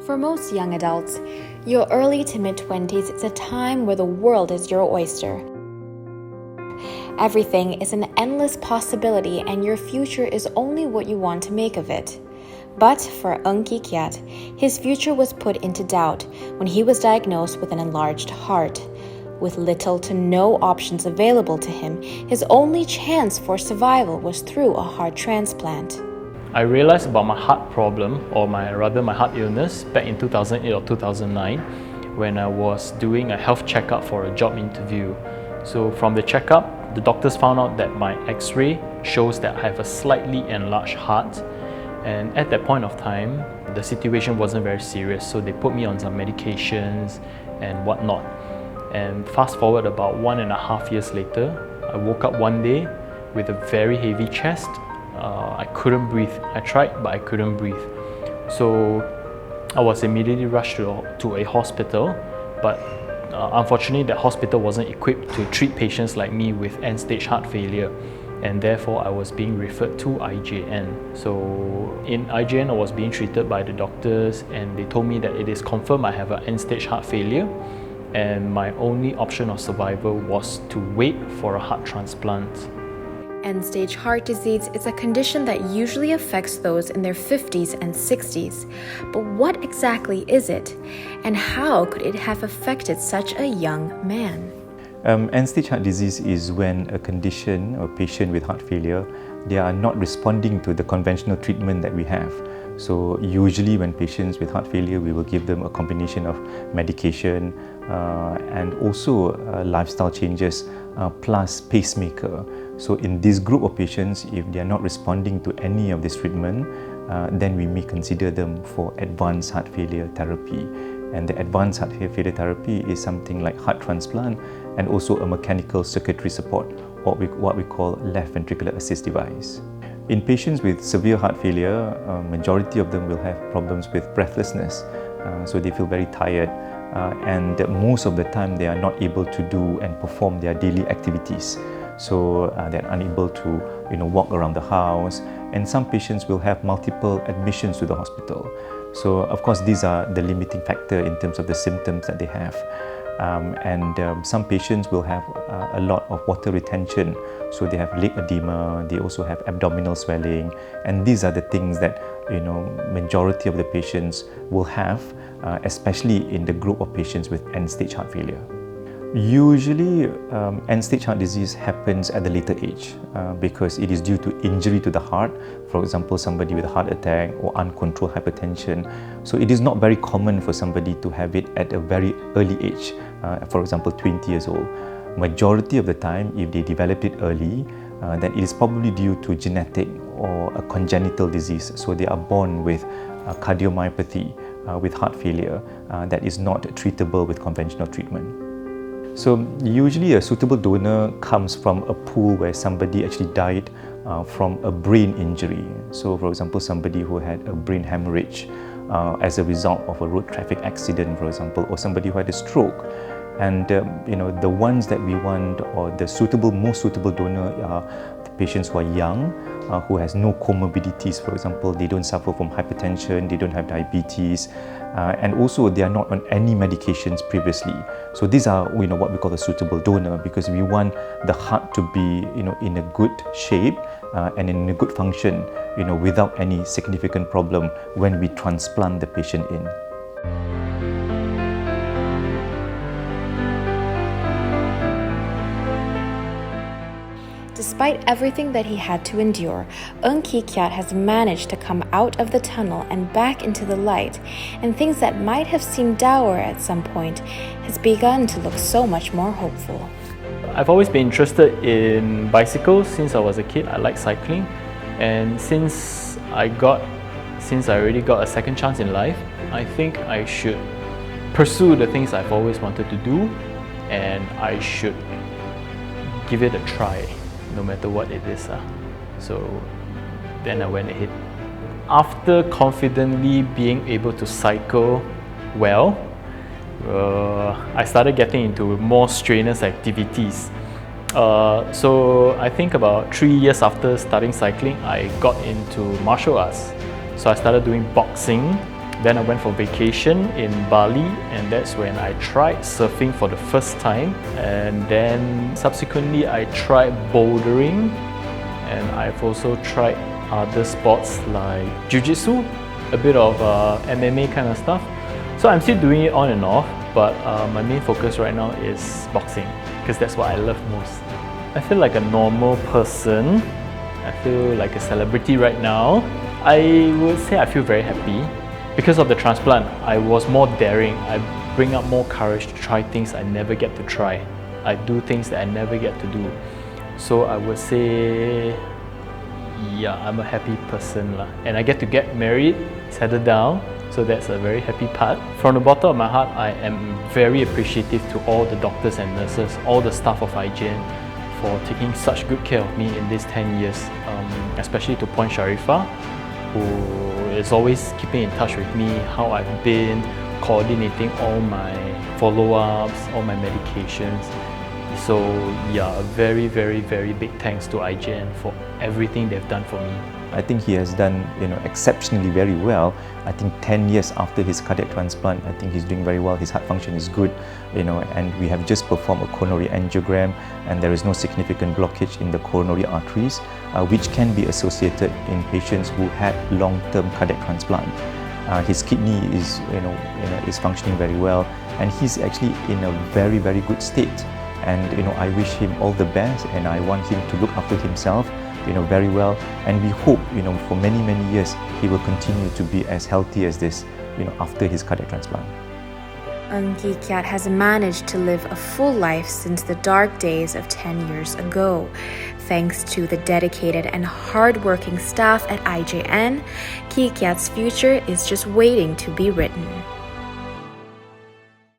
For most young adults, your early to mid-20s is a time where the world is your oyster. Everything is an endless possibility and your future is only what you want to make of it. But for Eng Ki Kiat, his future was put into doubt when he was diagnosed with an enlarged heart. With little to no options available to him, his only chance for survival was through a heart transplant. I realized about my heart problem, or my heart illness, back in 2008 or 2009 when I was doing a health checkup for a job interview. So from the checkup, the doctors found out that my x-ray shows that I have a slightly enlarged heart, and at that point of time, the situation wasn't very serious, so they put me on some medications and whatnot. And fast forward about 1.5 years later, I woke up one day with a very heavy chest. I couldn't breathe. I tried, but I couldn't breathe. So I was immediately rushed to a hospital, but unfortunately that hospital wasn't equipped to treat patients like me with end-stage heart failure, and therefore I was being referred to IJN. So in IJN I was being treated by the doctors, and they told me that it is confirmed I have an end-stage heart failure, and my only option of survival was to wait for a heart transplant. End-stage heart disease is a condition that usually affects those in their 50s and 60s. But what exactly is it? And how could it have affected such a young man? End-stage heart disease is when a condition or patient with heart failure, they are not responding to the conventional treatment that we have. So usually when patients with heart failure, we will give them a combination of medication and also lifestyle changes plus pacemaker. So in this group of patients, if they are not responding to any of this treatment, then we may consider them for advanced heart failure therapy. And the advanced heart failure therapy is something like heart transplant and also a mechanical circulatory support, or what we call left ventricular assist device. In patients with severe heart failure, majority of them will have problems with breathlessness, so they feel very tired, and most of the time they are not able to do and perform their daily activities. So they're unable to walk around the house, and some patients will have multiple admissions to the hospital. So of course these are the limiting factor in terms of the symptoms that they have. Some patients will have a lot of water retention, so they have leg edema, they also have abdominal swelling, and these are the things that majority of the patients will have, especially in the group of patients with end-stage heart failure. Usually, end-stage heart disease happens at the later age because it is due to injury to the heart. For example, somebody with a heart attack or uncontrolled hypertension. So it is not very common for somebody to have it at a very early age, for example, 20 years old. Majority of the time, if they developed it early, then it is probably due to genetic or a congenital disease. So they are born with cardiomyopathy, with heart failure that is not treatable with conventional treatment. So usually a suitable donor comes from a pool where somebody actually died from a brain injury. So for example, somebody who had a brain hemorrhage as a result of a road traffic accident, for example, or somebody who had a stroke. And the ones that we want, or the most suitable donor are the patients who are young, who has no comorbidities. For example, they don't suffer from hypertension, they don't have diabetes, and also they are not on any medications previously. So these are what we call a suitable donor, because we want the heart to be in a good shape and in a good function, without any significant problem when we transplant the patient in. Despite everything that he had to endure, Eng Ki Kiat has managed to come out of the tunnel and back into the light, and things that might have seemed dour at some point has begun to look so much more hopeful. I've always been interested in bicycles since I was a kid. I like cycling, and since I already got a second chance in life, I think I should pursue the things I've always wanted to do, and I should give it a try, no matter what it is. So then I went ahead. After confidently being able to cycle well, I started getting into more strenuous activities. So I think about 3 years after starting cycling, I got into martial arts. So I started doing boxing, Then I went for vacation in Bali, and that's when I tried surfing for the first time. And then subsequently I tried bouldering, and I've also tried other sports like jiu-jitsu, a bit of MMA kind of stuff. So I'm still doing it on and off, but my main focus right now is boxing, because that's what I love most. I feel like a normal person. I feel like a celebrity right now. I would say I feel very happy. Because of the transplant, I was more daring. I bring up more courage to try things I never get to try. I do things that I never get to do. So I would say, yeah, I'm a happy person lah. And I get to get married, settle down, so that's a very happy part. From the bottom of my heart, I am very appreciative to all the doctors and nurses, all the staff of IJN for taking such good care of me in these 10 years, especially to Point Sharifah, who is always keeping in touch with me, how I've been, coordinating all my follow-ups, all my medications. So yeah, a very, very, very big thanks to IJN for everything they've done for me. I think he has done, exceptionally very well. I think 10 years after his cardiac transplant, I think he's doing very well. His heart function is good, and we have just performed a coronary angiogram, and there is no significant blockage in the coronary arteries, which can be associated in patients who had long-term cardiac transplant. His kidney is, is functioning very well, and he's actually in a very, very good state. And I wish him all the best, and I want him to look after himself very well, and we hope for many, many years he will continue to be as healthy as this after his cardiac transplant. Ungki Kiat has managed to live a full life since the dark days of 10 years ago. Thanks to the dedicated and hardworking staff at IJN, Ki Kiat's future is just waiting to be written.